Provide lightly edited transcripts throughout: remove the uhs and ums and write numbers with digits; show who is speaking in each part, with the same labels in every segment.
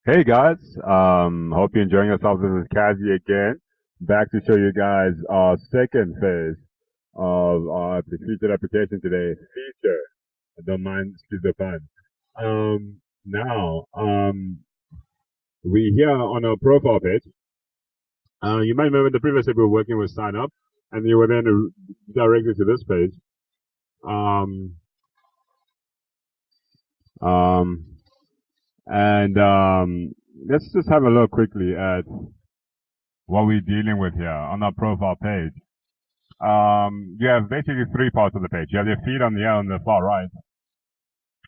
Speaker 1: Hey guys, hope you're enjoying yourselves. This is Kazi again, back to show you guys our second phase of the featured application today. Feature, don't mind, excuse the pun. Now, we here on our profile page. You might remember the previous step we were working with sign up, and you were then directed to this page. Um, um, and let's just have a look quickly at what we're dealing with here on our profile page. You have basically three parts of the page. You have your feed on the far right,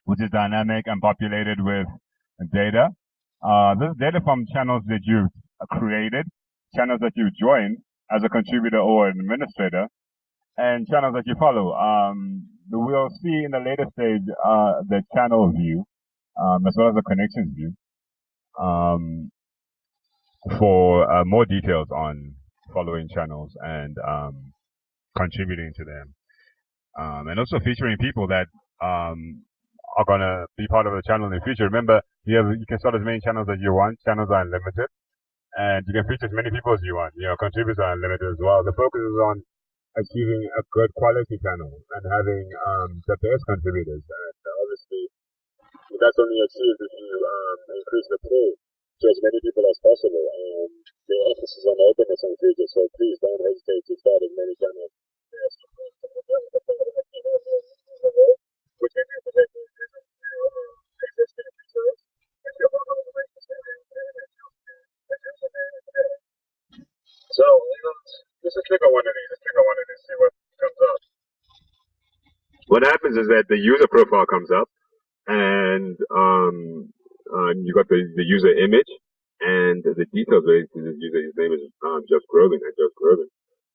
Speaker 1: which is dynamic and populated with data. This is data from channels that you've created, channels that you've joined as a contributor or an administrator, and channels that you follow. We'll see in the later stage the channel view, as well as the connections view, um, for more details on following channels and contributing to them. And also featuring people that are gonna be part of the channel in the future. Remember, you can start as many channels as you want. Channels are unlimited, and you can feature as many people as you want. Contributors are unlimited as well. The focus is on achieving a good quality channel and having the best contributors. And obviously, that's only achieved if you increase the pool to as many people as possible. The emphasis on openness on features, so please don't hesitate to start as many channels as which is so just click on one of these. Just click on one of these, see what comes up. What happens is that the user profile comes up, and you got the user image and the details related to this user. His name is Just Grogan. Just Grogan.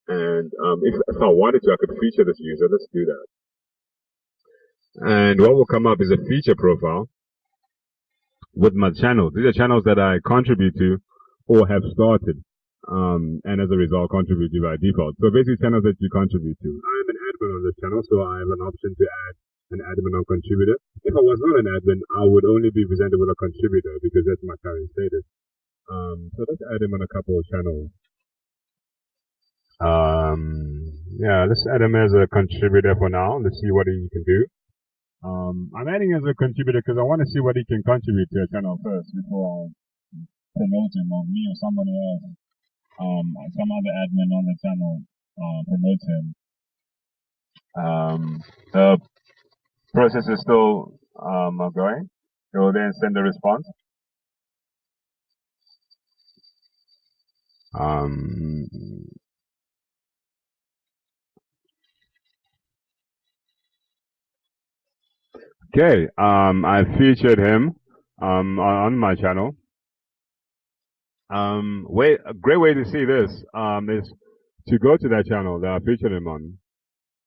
Speaker 1: And if I wanted to, I could feature this user. Let's do that. And what will come up is a feature profile with my channels. These are channels that I contribute to or have started, and as a result, contribute to by default. So basically, channels that you contribute to. I'm an admin on this channel, so I have an option to add an admin or contributor. If I was not an admin, I would only be presented with a contributor because that's my current status. So let's add him on a couple of channels. Yeah, let's add him as a contributor for now. Let's see what he can do. I'm adding as a contributor because I want to see what he can contribute to a channel first before I promote him, or me or somebody else, some other admin on the channel promotes him. The process is still going. It will then send a response. Okay, I featured him on my channel. A great way to see this is to go to that channel that I featured him on.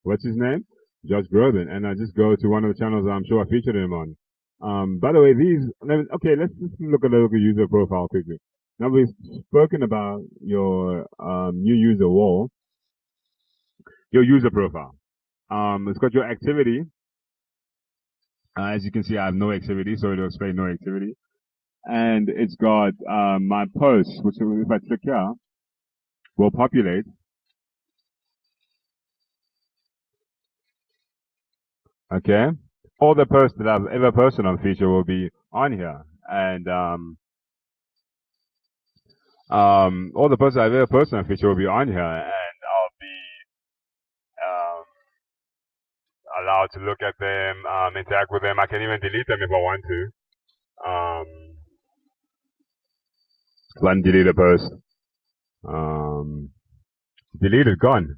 Speaker 1: What's his name? Just Groban, and I just go to one of the channels that I'm sure I featured him on. By the way, let's just look at the user profile quickly. Now we've spoken about your new user wall, your user profile. It's got your activity. As you can see, I have no activity, so it'll explain no activity. And it's got my posts, which if I click here, will populate. Okay, all the posts that I've ever posted on Feature will be on here, and all the posts I've ever posted on Feature will be on here, and I'll be allowed to look at them, interact with them. I can even delete them if I want to. One delete a post. Deleted, gone.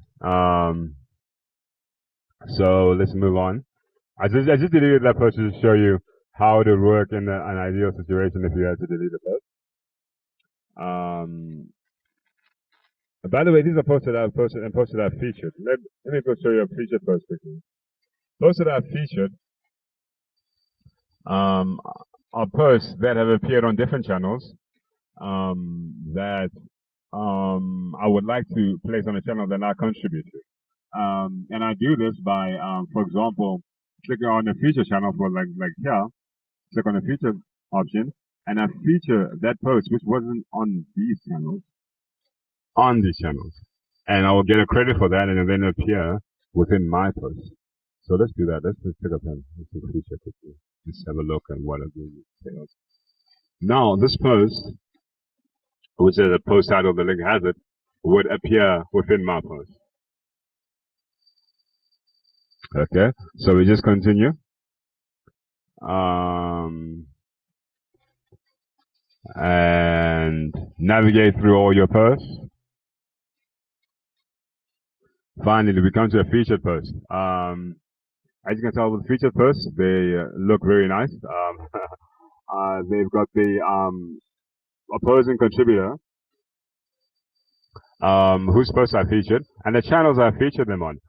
Speaker 1: So let's move on. I just deleted that post to show you how it would work in an ideal situation if you had to delete a post. By the way, these are posts that I've posted and posts that I've featured. Let me go show you a featured post quickly. Posts that I've featured are posts that have appeared on different channels that I would like to place on a channel that I contribute to. And I do this by, for example, clicking on the feature channel for like here, click on the feature option, and I feature that post, which wasn't on these channels, and I will get a credit for that, and then appear within my post. So let's do that. Let's just pick up and feature quickly. Just have a look at what I'm doing. Now, this post, which is a post title, the link has it, would appear within my post. Okay, so we just continue. And navigate through all your posts. Finally, we come to a featured post. As you can tell with featured posts, they look very nice. They've got the opposing contributor whose posts I featured, and the channels I featured them on.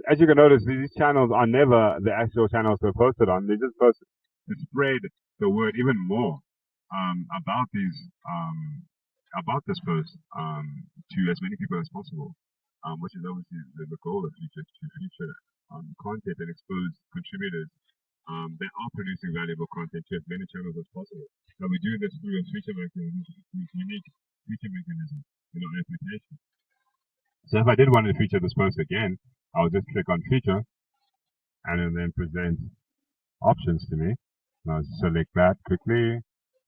Speaker 1: As you can notice, these channels are never the actual channels they're posted on. They just post to spread the word even more about this post to as many people as possible, which is obviously the goal of Pheatur, to feature content and expose contributors that are producing valuable content to as many channels as possible. And we do this through a feature mechanism, unique feature mechanism in our application. So if I did want to feature this post again, I'll just click on feature and then present options to me. I'll select that quickly,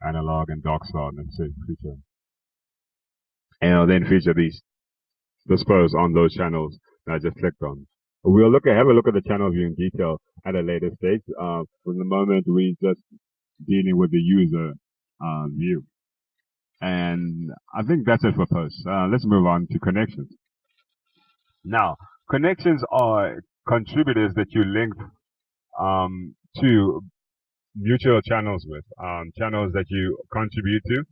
Speaker 1: analog and doc slot, and say feature. And I'll then feature this post on those channels that I just clicked on. We'll have a look at the channel view in detail at a later stage. For the moment, we're just dealing with the user view. And I think that's it for posts. Let's move on to connections. Now, connections are contributors that you link to mutual channels with, channels that you contribute to.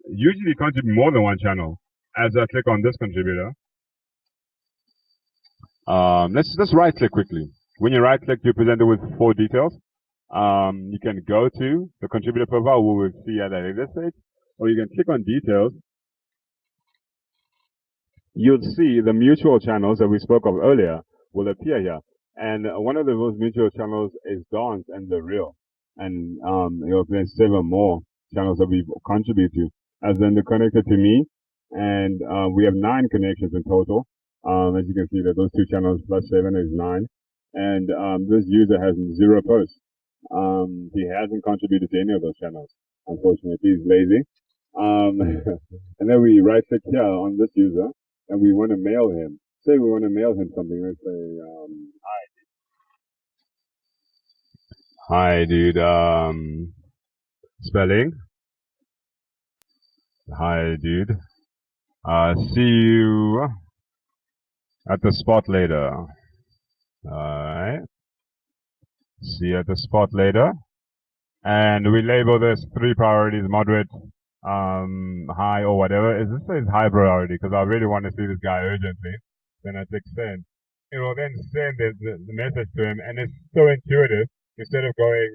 Speaker 1: Usually contribute more than one channel. As I click on this contributor, let's right click quickly. When you right click, you're presented with 4 details. You can go to the contributor profile, we will see at a later stage, or you can click on details. You'll see the mutual channels that we spoke of earlier will appear here. And one of those mutual channels is Dance and The Real. And you'll then 7 more channels that we contribute to. As then they're connected to me. And we have 9 connections in total. As you can see, that those 2 channels plus 7 is 9. And this user has 0 posts. He hasn't contributed to any of those channels. Unfortunately, he's lazy. And then we right click here on this user, and we want to mail him. Say we want to mail him something. Let's say, hi dude, spelling. Hi dude. See you at the spot later. Alright. See you at the spot later. And we label this 3 priorities, moderate, high, or whatever. This says high priority because I really want to see this guy urgently. Then I click send. It will then send the message to him, and it's so intuitive. Instead of going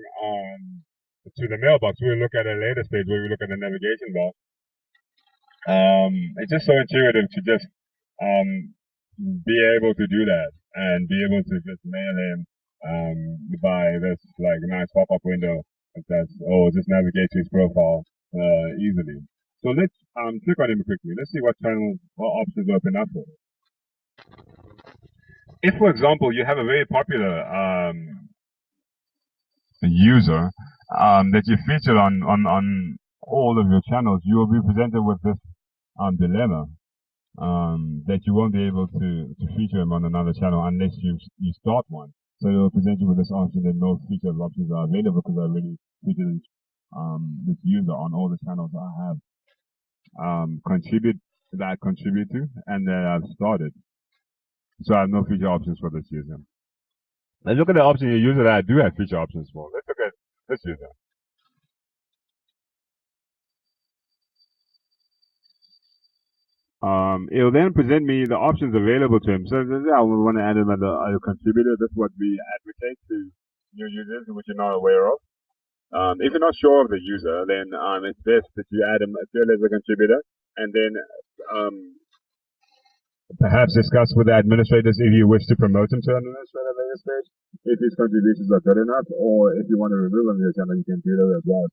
Speaker 1: to the mailbox, we'll look at a later stage where we look at the navigation bar. It's just so intuitive to just be able to do that and be able to just mail him by this like nice pop-up window. Or just navigate to his profile easily. So let's click on him quickly. Let's see what options open up for him. If, for example, you have a very popular user that you featured on all of your channels, you will be presented with this dilemma that you won't be able to feature him on another channel unless you start one. So it will present you with this option that no featured options are available because I already featured this user on all the channels I have contribute to and that I've started. So I have no feature options for this user. Let's look at the option you user that I do have feature options for. Let's look at this user. It will then present me the options available to him. So I would want to add him as a contributor. That's what we advocate to new users which you're not aware of. If you're not sure of the user, then it's best that you add him still as a contributor, and then perhaps discuss with the administrators if you wish to promote him to an administrator at a later stage, if his contributions are good enough, or if you want to remove him from your channel, you can do that as well.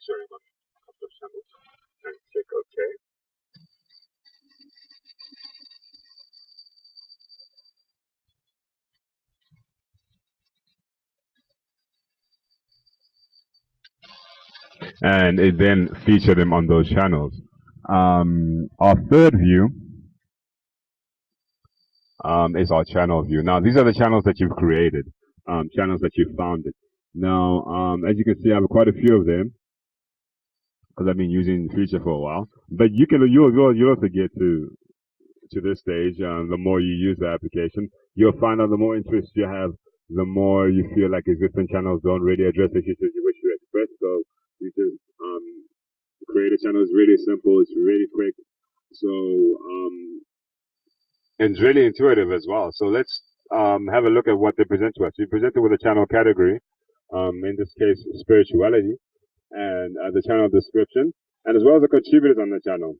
Speaker 1: featuring on a couple of channels, and click OK. And it then featured them on those channels. Our third view is our channel view. Now, these are the channels that you've created, channels that you've founded. Now, as you can see, I have quite a few of them because I've been using Pheatur for a while. But you'll also get to this stage. The more you use the application, you'll find out the more interest you have, the more you feel like existing channels don't really address the issues you wish to express. So you just create a channel. It's really simple. It's really quick. So and it's really intuitive as well. So let's have a look at what they present to us. We presented with a channel category, in this case, spirituality, and the channel description, and as well as the contributors on the channel.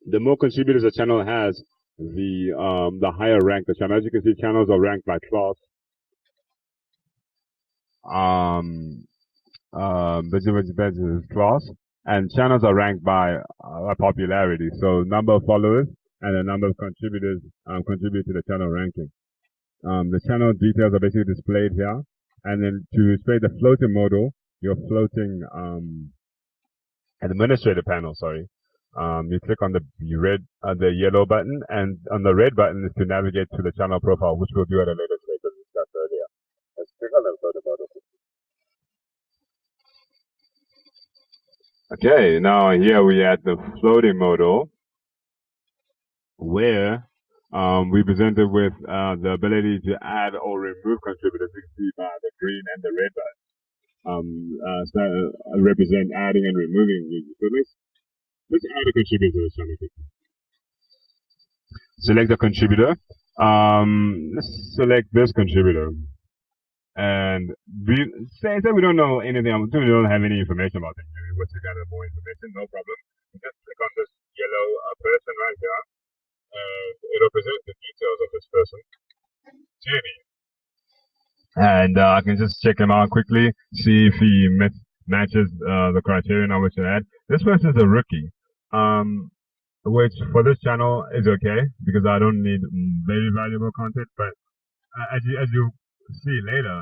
Speaker 1: The more contributors a channel has, the higher rank the channel. As you can see, channels are ranked by class. Class, and channels are ranked by popularity. So number of followers and the number of contributors contribute to the channel ranking. The channel details are basically displayed here, and then to display the floating model, your floating administrator panel. Sorry. You click on the yellow button, and on the red button is to navigate to the channel profile, which we'll do at a later stage as discussed earlier. Let's click on the floating model. Okay, now here we are at the floating model, where we presented with the ability to add or remove contributors. You can see by the green and the red button represent adding and removing users. So let's add a contributor to the channel. Select the contributor. Let's select this contributor. And say we don't know anything, we don't have any information about them. We want to gather more information, no problem. Just click on this yellow person right here, and it'll present the details of this person to me. And I can just check him out quickly, see if he matches the criterion I wish to add. This person's a rookie, which for this channel is okay because I don't need very valuable content. But as you see later,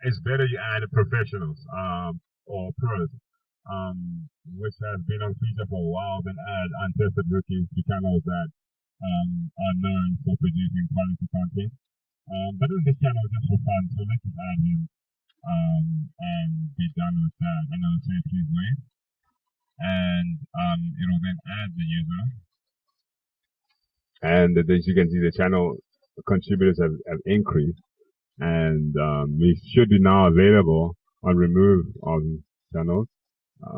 Speaker 1: it's better you add professionals or pros, which have been on Pheatur for a while, than add untested rookies to channels that are known for producing quality content. But in this channel, just for fun, so let's just add him and be done with that. And I'll say please wait, and it'll then add the user. And as you can see, the channel contributors have increased, and we should be now available on remove on channels. Let's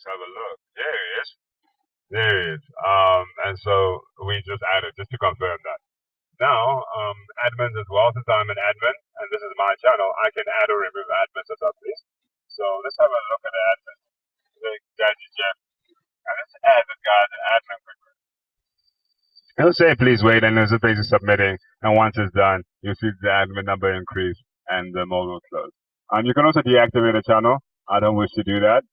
Speaker 1: have a look. There it is. There it is. And so we just added, just to confirm that. Now, admins as well, since I'm an admin and this is my channel, I can add or remove admins as well, please. So let's have a look at the admin. Jeff. And let's add this guy as an admin quickly. It'll say please wait, and there's a page submitting, and once it's done, you'll see the admin number increase and the mode will close. You can also deactivate a channel. I don't wish to do that.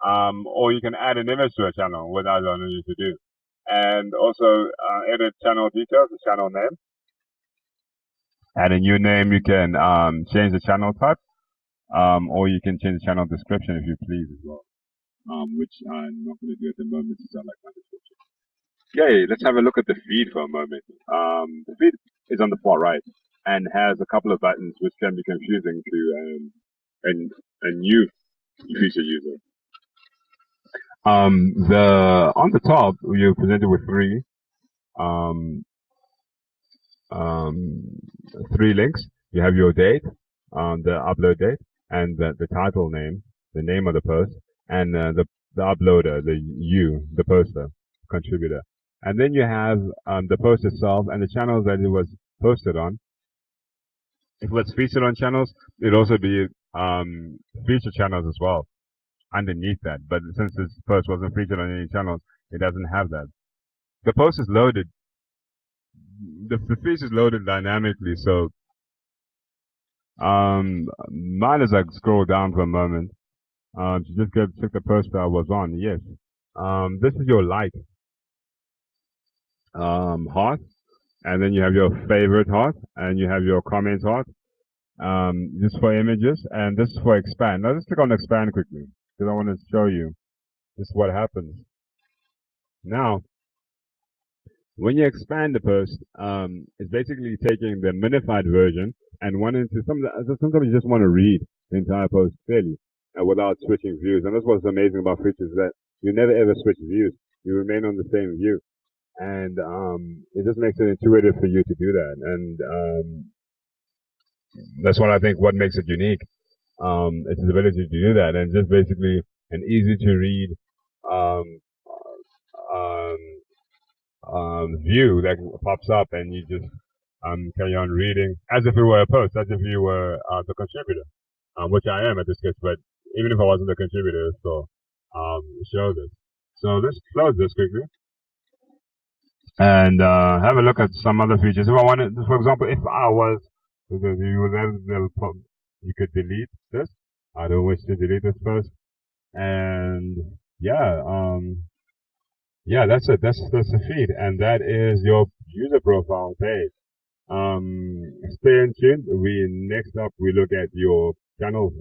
Speaker 1: Or you can add an image to a channel, what I don't need to do. And also edit channel details, the channel name. Add a new name. You can change the channel type, or you can change the channel description if you please as well, which I'm not going to do at the moment since I like my description. Okay, let's have a look at the feed for a moment. The feed is on the far right and has a couple of buttons which can be confusing to a new Pheatur user. On the top, you're presented with three links. You have your date, the upload date, and the title name, the name of the post, and the uploader, the poster, contributor. And then you have the post itself and the channels that it was posted on. If it was featured on channels, it'd also be featured channels as well underneath that. But since this post wasn't featured on any channels, it doesn't have that. The post is loaded. The feed is loaded dynamically, so Mine is like scroll down for a moment. To just check the post I was on. Yes. This is your like heart, and then you have your favorite heart, and you have your comment heart. Just for images, and this is for expand. Now, just click on expand quickly because I want to show you just what happens. Now, when you expand the post, it's basically taking the minified version and wanting to sometimes you just want to read the entire post clearly without switching views. And that's what's amazing about Pheatur is that you never ever switch views. You remain on the same view, and it just makes it intuitive for you to do that. And that's what I think what makes it unique. It's the ability to do that, and just basically an easy to read um, view that pops up, and you just carry on reading as if it were a post, as if you were the contributor, which I am at this case. But even if I wasn't the contributor, so show this. So let's close this quickly and have a look at some other features. If I wanted, for example, if I was you could delete this. I don't wish to delete this first, and yeah, yeah, that's it. That's the feed, and that is your user profile page. Stay in tune. Next up we look at your channel